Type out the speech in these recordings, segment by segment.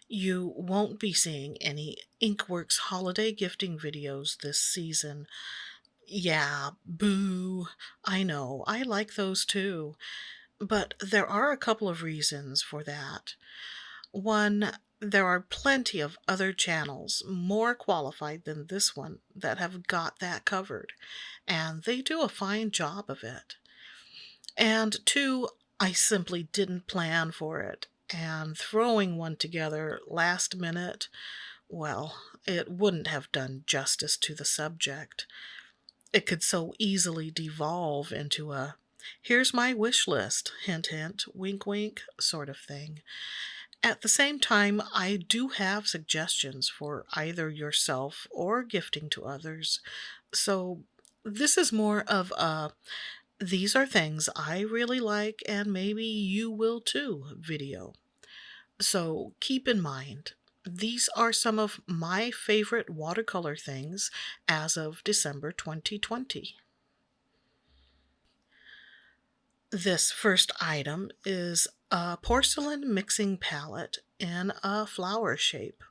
You won't be seeing any Inkworks holiday gifting videos this season. Yeah, boo. I know, I like those too. But there are a couple of reasons for that. One, there are plenty of other channels more qualified than this one that have got that covered, and they do a fine job of it. And two, I simply didn't plan for it, and throwing one together last minute, well, it wouldn't have done justice to the subject. It could so easily devolve into a here's my wish list, hint, hint, wink, wink sort of thing. At the same time, I do have suggestions for either yourself or gifting to others. So this is more of a these are things I really like and maybe you will too video. So keep in mind, these are some of my favorite watercolor things as of December 2020. This first item is a porcelain mixing palette in a flower shape.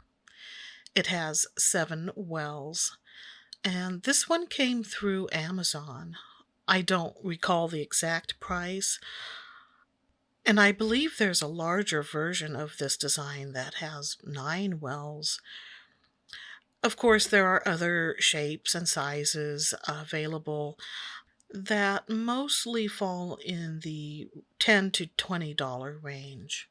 It has 7 wells, and this one came through Amazon. I don't recall the exact price, and I believe there's a larger version of this design that has 9 wells. Of course, there are other shapes and sizes available that mostly fall in the $10 to $20 range.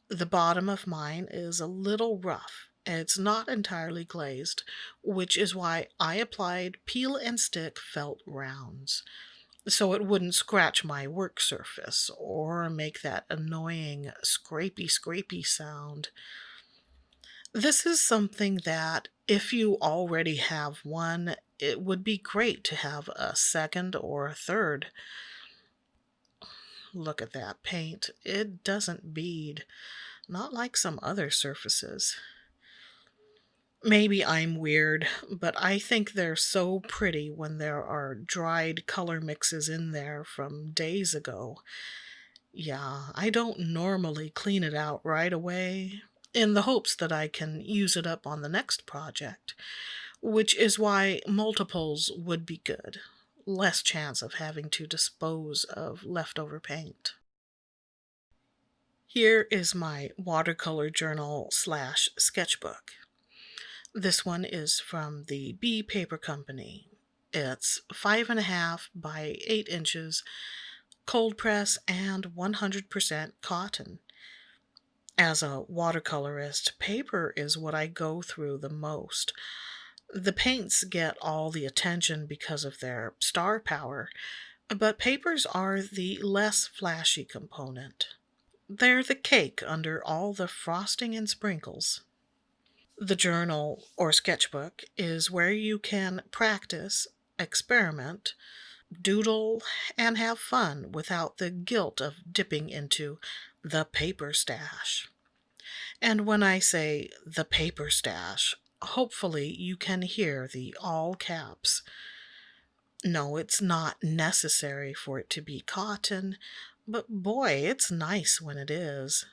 The bottom of mine is a little rough. It's not entirely glazed, which is why I applied peel and stick felt rounds, so it wouldn't scratch my work surface or make that annoying scrapey sound. This is something that, if you already have one, it would be great to have a second or a third. Look at that paint. It doesn't bead, not like some other surfaces. Maybe I'm weird, but I think they're so pretty when there are dried color mixes in there from days ago. Yeah, I don't normally clean it out right away, in the hopes that I can use it up on the next project, which is why multiples would be good. Less chance of having to dispose of leftover paint. Here is my watercolor journal slash sketchbook. This one is from the B Paper Company. It's 5.5 by 8 inches, cold press, and 100% cotton. As a watercolorist, paper is what I go through the most. The paints get all the attention because of their star power, but papers are the less flashy component. They're the cake under all the frosting and sprinkles. The journal or sketchbook is where you can practice, experiment, doodle, and have fun without the guilt of dipping into the paper stash. And when I say the paper stash, hopefully you can hear the all caps. No, it's not necessary for it to be cotton, but boy, it's nice when it is.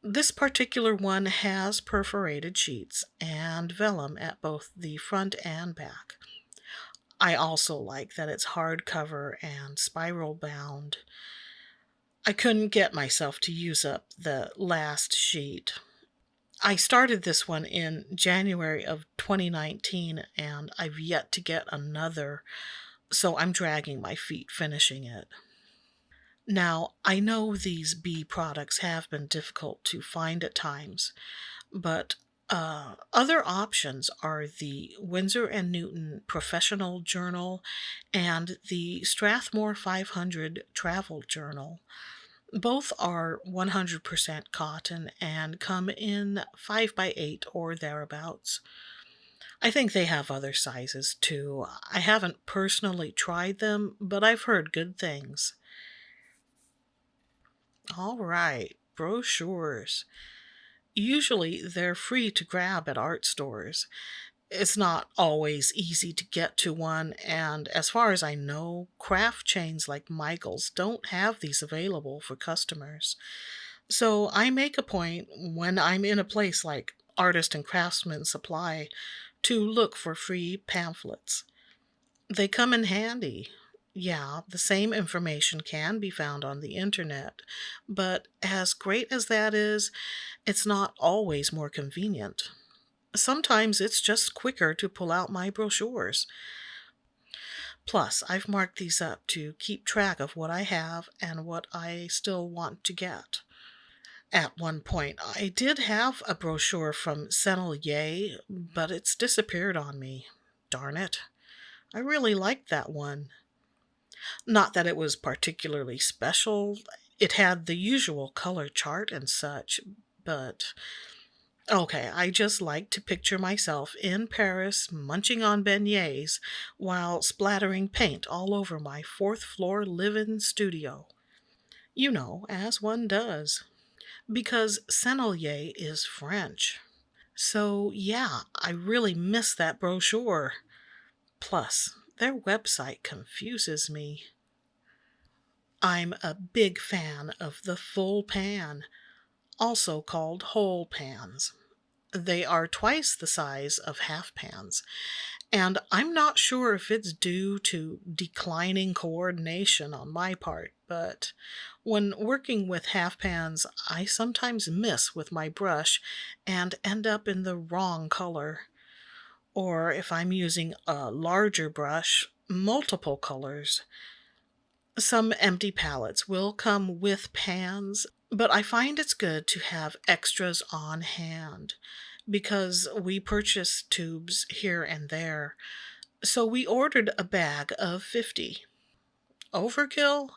This particular one has perforated sheets and vellum at both the front and back. I also like that it's hardcover and spiral bound. I couldn't get myself to use up the last sheet. I started this one in January of 2019 and I've yet to get another, so I'm dragging my feet finishing it. Now, I know these B products have been difficult to find at times, but other options are the Winsor & Newton Professional Journal and the Strathmore 500 Travel Journal. Both are 100% cotton and come in 5 by 8 or thereabouts. I think they have other sizes too. I haven't personally tried them, but I've heard good things. All right, brochures. Usually they're free to grab at art stores. It's not always easy to get to one, and as far as I know, craft chains like Michael's don't have these available for customers. So I make a point when I'm in a place like Artist and Craftsman Supply to look for free pamphlets. They come in handy. Yeah, the same information can be found on the internet, but as great as that is, it's not always more convenient. Sometimes it's just quicker to pull out my brochures. Plus, I've marked these up to keep track of what I have and what I still want to get. At one point, I did have a brochure from Sennelier, but it's disappeared on me. Darn it. I really liked that one. Not that it was particularly special. It had the usual color chart and such, but okay, I just like to picture myself in Paris munching on beignets while splattering paint all over my fourth floor live-in studio. You know, as one does. Because Sennelier is French. So, yeah, I really miss that brochure. Plus, their website confuses me. I'm a big fan of the full pan, also called whole pans. They are twice the size of half pans, and I'm not sure if it's due to declining coordination on my part, but when working with half pans, I sometimes miss with my brush and end up in the wrong color. Or if I'm using a larger brush, multiple colors. Some empty palettes will come with pans, but I find it's good to have extras on hand because we purchase tubes here and there. So we ordered a bag of 50. Overkill?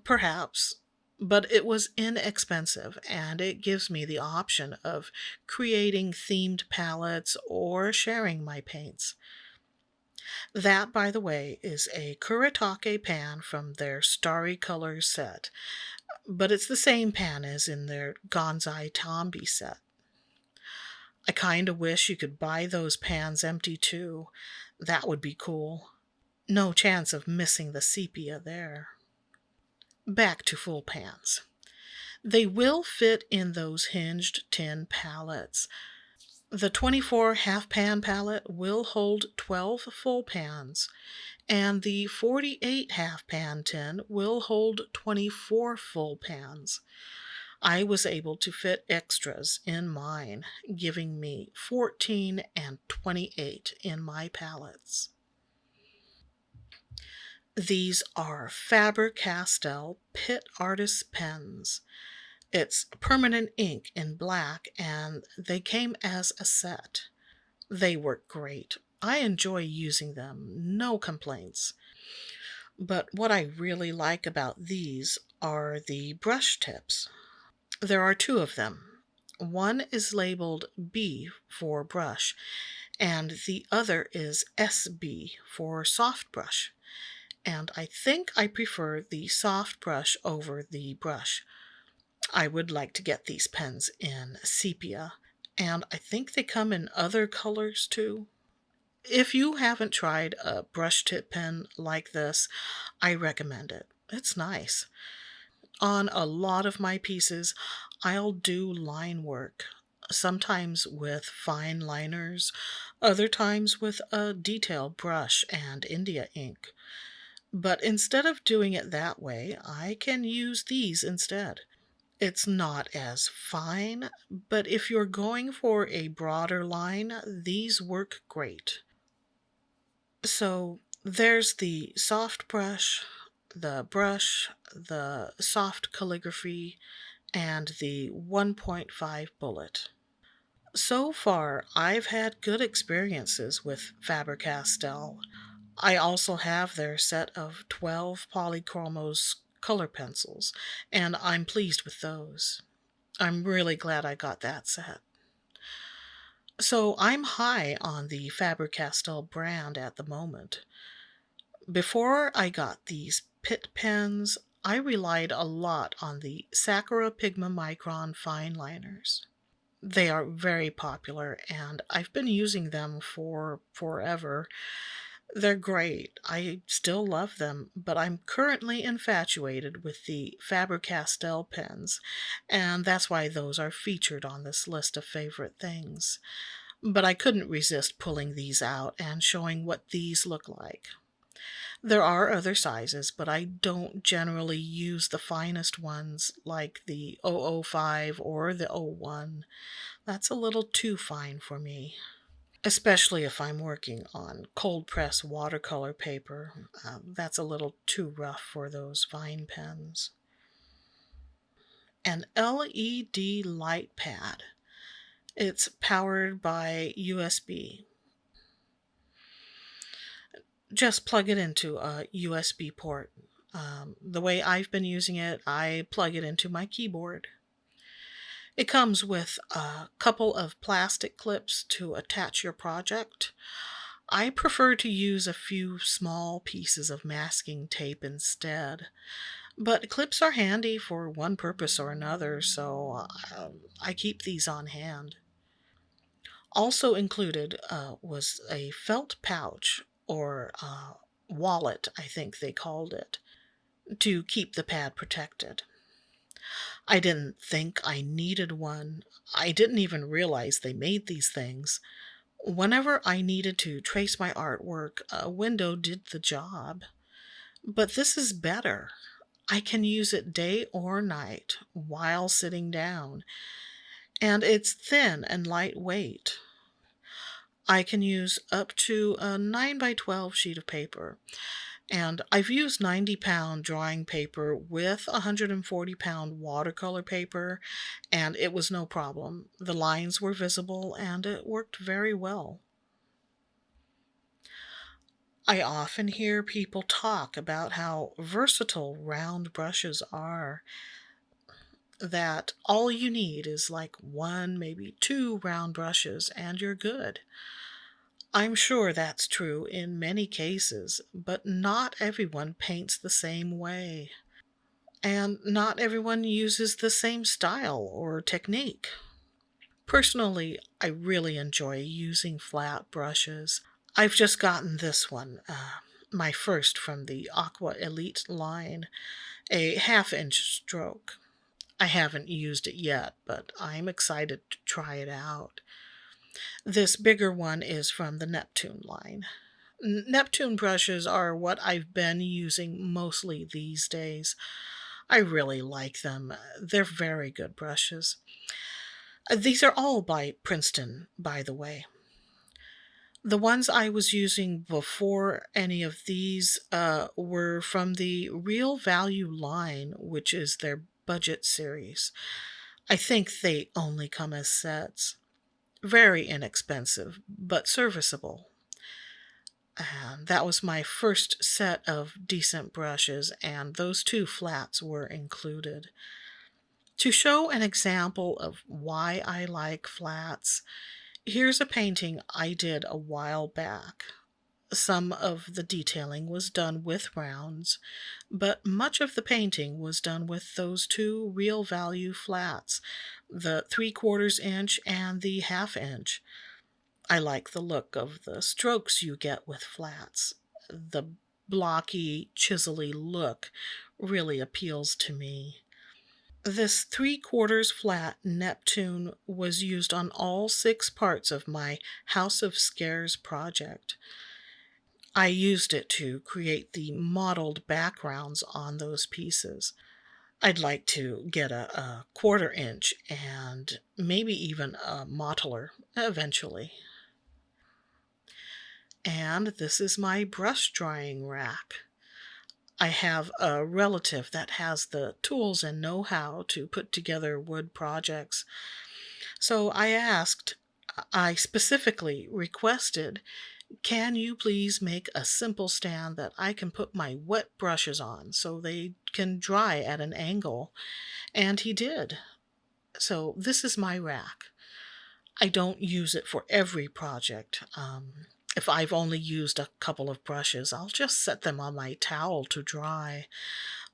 Perhaps, but it was inexpensive and it gives me the option of creating themed palettes or sharing my paints. That, by the way, is a Kuretake pan from their Starry Colors set, but it's the same pan as in their Gonzai Tombi set. I kinda wish you could buy those pans empty too. That would be cool. No chance of missing the sepia there. Back to full pans. They will fit in those hinged tin palettes. The 24 half pan palette will hold 12 full pans, and the 48 half pan tin will hold 24 full pans. I was able to fit extras in mine, giving me 14 and 28 in my palettes. These are Faber-Castell PITT Artist Pens. It's permanent ink in black, and they came as a set. They work great. I enjoy using them, no complaints. But what I really like about these are the brush tips. There are two of them. One is labeled B for brush, and the other is SB for soft brush. And I think I prefer the soft brush over the brush. I would like to get these pens in sepia, and I think they come in other colors too. If you haven't tried a brush tip pen like this, I recommend it. It's nice. On a lot of my pieces, I'll do line work, sometimes with fine liners, other times with a detail brush and India ink. But instead of doing it that way, I can use these instead. It's not as fine, but if you're going for a broader line, these work great. So there's the soft brush, the soft calligraphy, and the 1.5 bullet. So far, I've had good experiences with Faber-Castell. I also have their set of 12 Polychromos color pencils, and I'm pleased with those. I'm really glad I got that set. So I'm high on the Faber-Castell brand at the moment. Before I got these PITT pens, I relied a lot on the Sakura Pigma Micron fine liners. They are very popular, and I've been using them for forever. They're great. I still love them, but I'm currently infatuated with the Faber-Castell pens, and that's why those are featured on this list of favorite things. But I couldn't resist pulling these out and showing what these look like. There are other sizes, but I don't generally use the finest ones like the 005 or the 01. That's a little too fine for me, especially if I'm working on cold press watercolor paper. That's a little too rough for those fine pens. An LED light pad. It's powered by USB. Just plug it into a USB port. The way I've been using it, I plug it into my keyboard. It comes with a couple of plastic clips to attach your project. I prefer to use a few small pieces of masking tape instead, but clips are handy for one purpose or another, so I keep these on hand. Also included was a felt pouch, or wallet, I think they called it, to keep the pad protected. I didn't think I needed one. I didn't even realize they made these things. Whenever I needed to trace my artwork, a window did the job. But this is better. I can use it day or night while sitting down, and it's thin and lightweight. I can use up to a 9 by 12 sheet of paper, and I've used 90-pound drawing paper with 140-pound watercolor paper, and it was no problem. The lines were visible, and it worked very well. I often hear people talk about how versatile round brushes are, that all you need is like one, maybe two round brushes, and you're good. I'm sure that's true in many cases, but not everyone paints the same way. And not everyone uses the same style or technique. Personally, I really enjoy using flat brushes. I've just gotten this one, my first from the Aqua Elite line, a half-inch stroke. I haven't used it yet, but I'm excited to try it out. This bigger one is from the Neptune line. Neptune brushes are what I've been using mostly these days. I really like them. They're very good brushes. These are all by Princeton, by the way. The ones I was using before any of these were from the Real Value line, which is their budget series. I think they only come as sets. Very inexpensive, but serviceable. And that was my first set of decent brushes, and those two flats were included. To show an example of why I like flats, here's a painting I did a while back. Some of the detailing was done with rounds, but much of the painting was done with those two Real Value flats, the 3/4 inch and the 1/2 inch. I like the look of the strokes you get with flats. The blocky, chisely look really appeals to me. This 3/4 flat Neptune was used on all 6 parts of my House of Scares project. I used it to create the mottled backgrounds on those pieces. I'd like to get a 1/4 inch and maybe even a mottler eventually. And this is my brush drying rack. I have a relative that has the tools and know-how to put together wood projects. So I specifically requested, can you please make a simple stand that I can put my wet brushes on so they can dry at an angle? And he did. So this is my rack. I don't use it for every project. If I've only used a couple of brushes, I'll just set them on my towel to dry.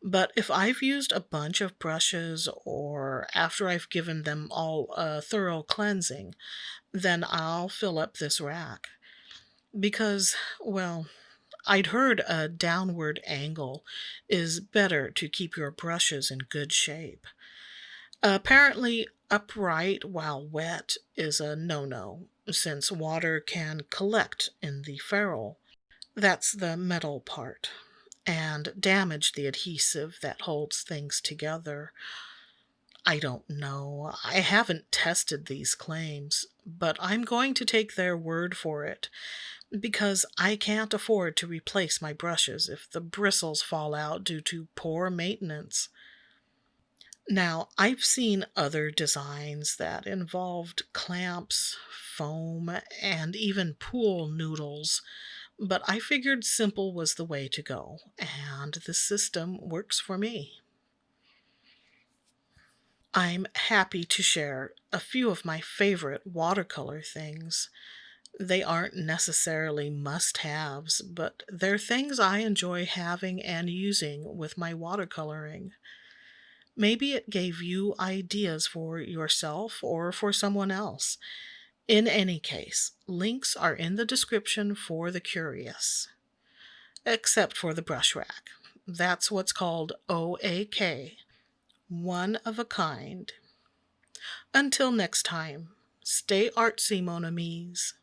But if I've used a bunch of brushes, or after I've given them all a thorough cleansing, then I'll fill up this rack. Because, well, I'd heard a downward angle is better to keep your brushes in good shape. Apparently, upright while wet is a no-no, since water can collect in the ferrule. That's the metal part, and damage the adhesive that holds things together. I don't know. I haven't tested these claims, but I'm going to take their word for it because I can't afford to replace my brushes if the bristles fall out due to poor maintenance. Now, I've seen other designs that involved clamps, foam, and even pool noodles, but I figured simple was the way to go, and the system works for me. I'm happy to share a few of my favorite watercolor things. They aren't necessarily must haves, but they're things I enjoy having and using with my watercoloring. Maybe it gave you ideas for yourself or for someone else. In any case, links are in the description for the curious, except for the brush rack. That's what's called OAK, one of a kind. Until next time, stay artsy, mon amis.